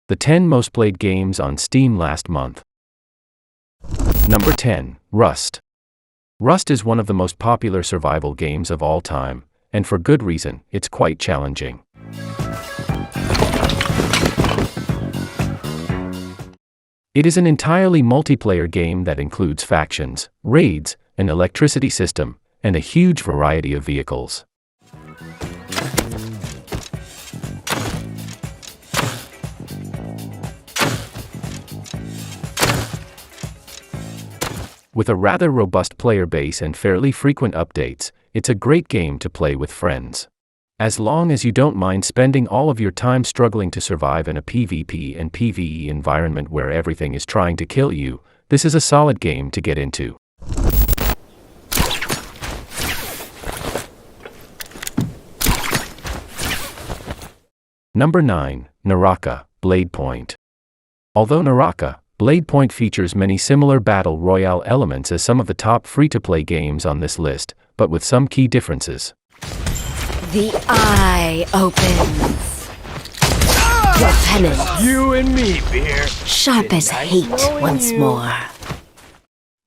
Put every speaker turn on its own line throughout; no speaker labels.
The 10 most played games on Steam last month. Number 10, Rust. Rust is one of the most popular survival games of all time, and for good reason. It's quite challenging. It is an entirely multiplayer game that includes factions, raids, an electricity system, and a huge variety of vehicles. With a rather robust player base and fairly frequent updates, it's a great game to play with friends. As long as you don't mind spending all of your time struggling to survive in a PvP and PvE environment where everything is trying to kill you, this is a solid game to get into. Number 9, Naraka, Bladepoint. Although Naraka, Bladepoint features many similar battle royale elements as some of the top free-to-play games on this list, but with some key differences.
The eye opens. Your penance.
You and me, Beer.
Sharp as hate once more.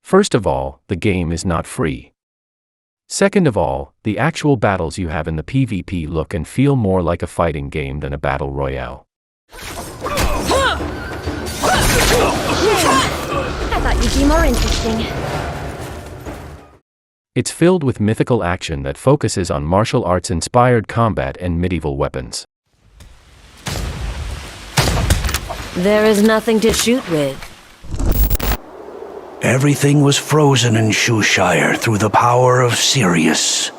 First of all, the game is not free. Second of all, the actual battles you have in the PvP look and feel more like a fighting game than a battle royale.
I thought you'd be more interesting.
It's filled with mythical action that focuses on martial arts-inspired combat and medieval weapons.
There is nothing to shoot with.
Everything was frozen in Shoeshire through the power of Sirius,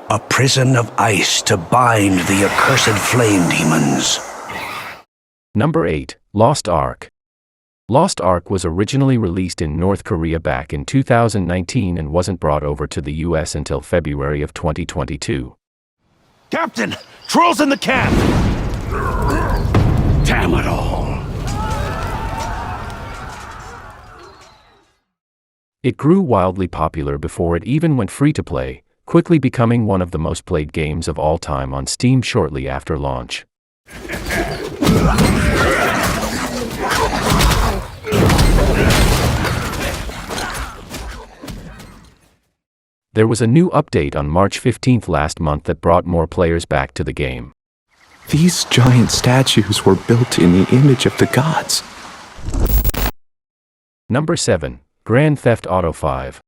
a prison of ice to bind the accursed flame demons.
Number 8, Lost Ark. Lost Ark was originally released in North Korea back in 2019 and wasn't brought over to the US until February of 2022.
Captain, trolls in the camp!
Damn it all.
It grew wildly popular before it even went free-to-play, quickly becoming one of the most played games of all time on Steam shortly after launch. There was a new update on March 15th last month that brought more players back to the game.
These giant statues were built in the image of the gods.
Number 7, Grand Theft Auto 5.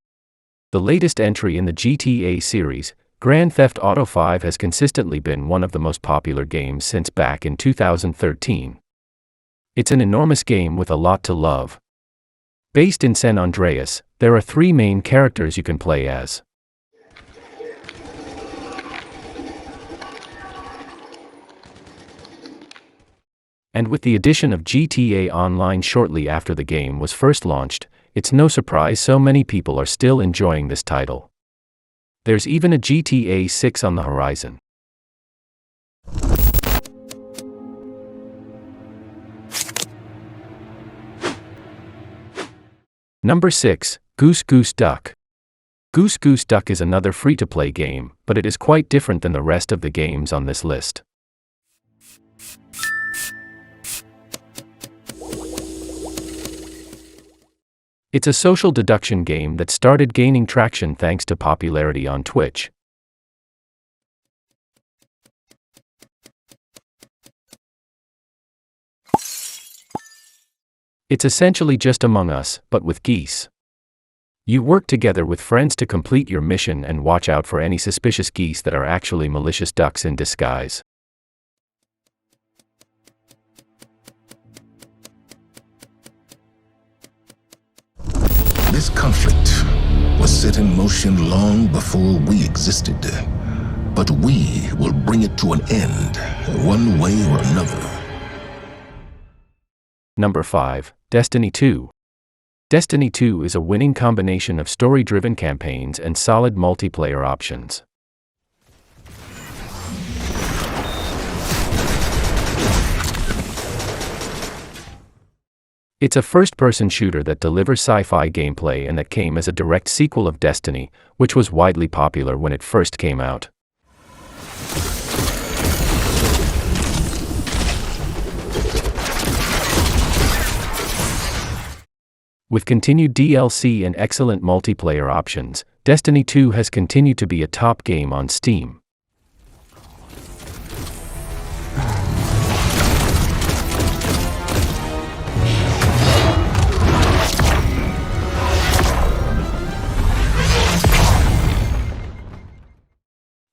The latest entry in the GTA series, Grand Theft Auto 5 has consistently been one of the most popular games since back in 2013. It's an enormous game with a lot to love. Based in San Andreas, there are 3 main characters you can play as. And with the addition of GTA Online shortly after the game was first launched, it's no surprise so many people are still enjoying this title. There's even a GTA 6 on the horizon. Number 6, Goose Goose Duck. Goose Goose Duck is another free-to-play game, but it is quite different than the rest of the games on this list. It's a social deduction game that started gaining traction thanks to popularity on Twitch. It's essentially just Among Us, but with geese. You work together with friends to complete your mission and watch out for any suspicious geese that are actually malicious ducks in disguise.
This conflict was set in motion long before we existed, but we will bring it to an end, one way or another.
Number 5, Destiny 2. Destiny 2 is a winning combination of story-driven campaigns and solid multiplayer options. It's a first-person shooter that delivers sci-fi gameplay and that came as a direct sequel of Destiny, which was widely popular when it first came out. With continued DLC and excellent multiplayer options, Destiny 2 has continued to be a top game on Steam.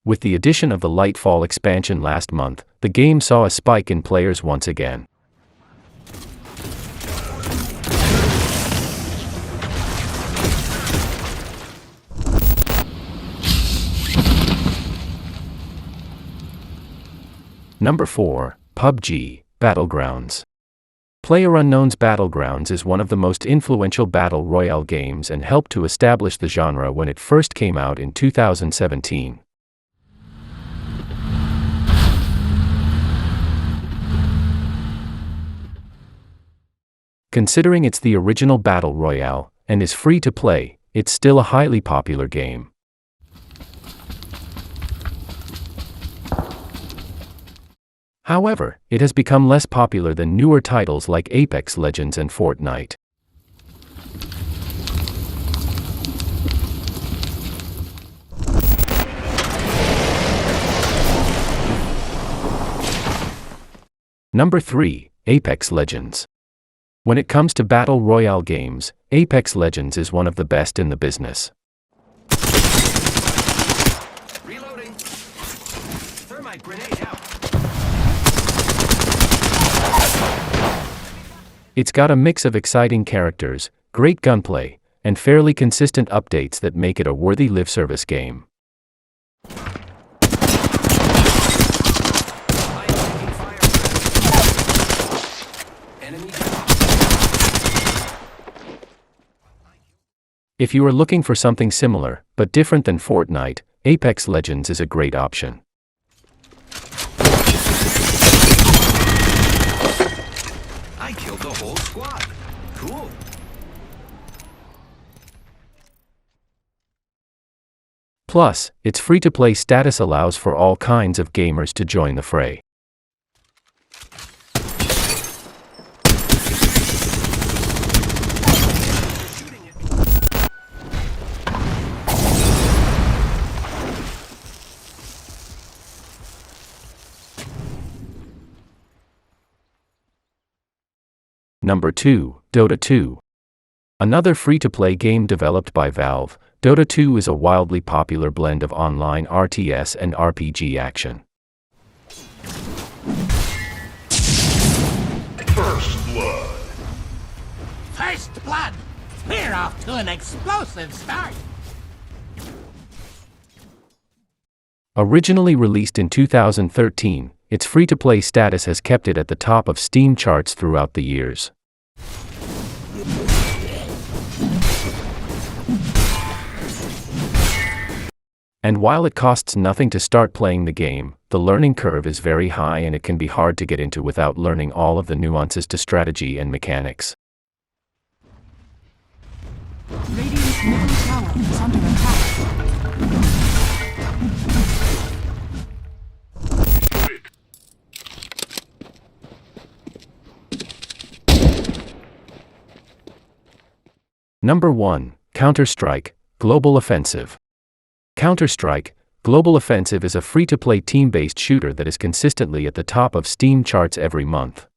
With the addition of the Lightfall expansion last month, the game saw a spike in players once again. Number 4, PUBG, Battlegrounds. PlayerUnknown's Battlegrounds is one of the most influential battle royale games and helped to establish the genre when it first came out in 2017. Considering it's the original battle royale, and is free to play, it's still a highly popular game. However, it has become less popular than newer titles like Apex Legends and Fortnite. Number 3, Apex Legends. When it comes to battle royale games, Apex Legends is one of the best in the business.
Reloading. Thermite grenade out.
It's got a mix of exciting characters, great gunplay, and fairly consistent updates that make it a worthy live service game. If you are looking for something similar, but different than Fortnite, Apex Legends is a great option.
I killed the whole squad. Cool.
Plus, its free-to-play status allows for all kinds of gamers to join the fray. Number 2, Dota 2. Another free-to-play game developed by Valve, Dota 2 is a wildly popular blend of online RTS and RPG action.
First blood.
First blood! We're off to an explosive start!
Originally released in 2013, its free-to-play status has kept it at the top of Steam charts throughout the years. And while it costs nothing to start playing the game, the learning curve is very high and it can be hard to get into without learning all of the nuances to strategy and mechanics.
Radiant's middle tower is under attack.
Number 1, Counter-Strike, Global Offensive. Counter-Strike, Global Offensive is a free-to-play team-based shooter that is consistently at the top of Steam charts every month.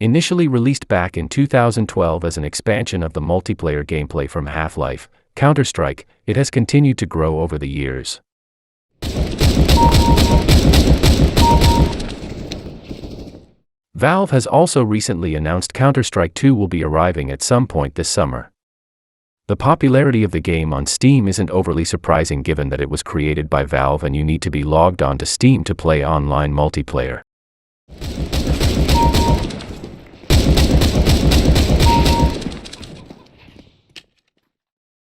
Initially released back in 2012 as an expansion of the multiplayer gameplay from Half-Life, Counter-Strike, it has continued to grow over the years. Valve has also recently announced Counter-Strike 2 will be arriving at some point this summer. The popularity of the game on Steam isn't overly surprising given that it was created by Valve and you need to be logged on to Steam to play online multiplayer.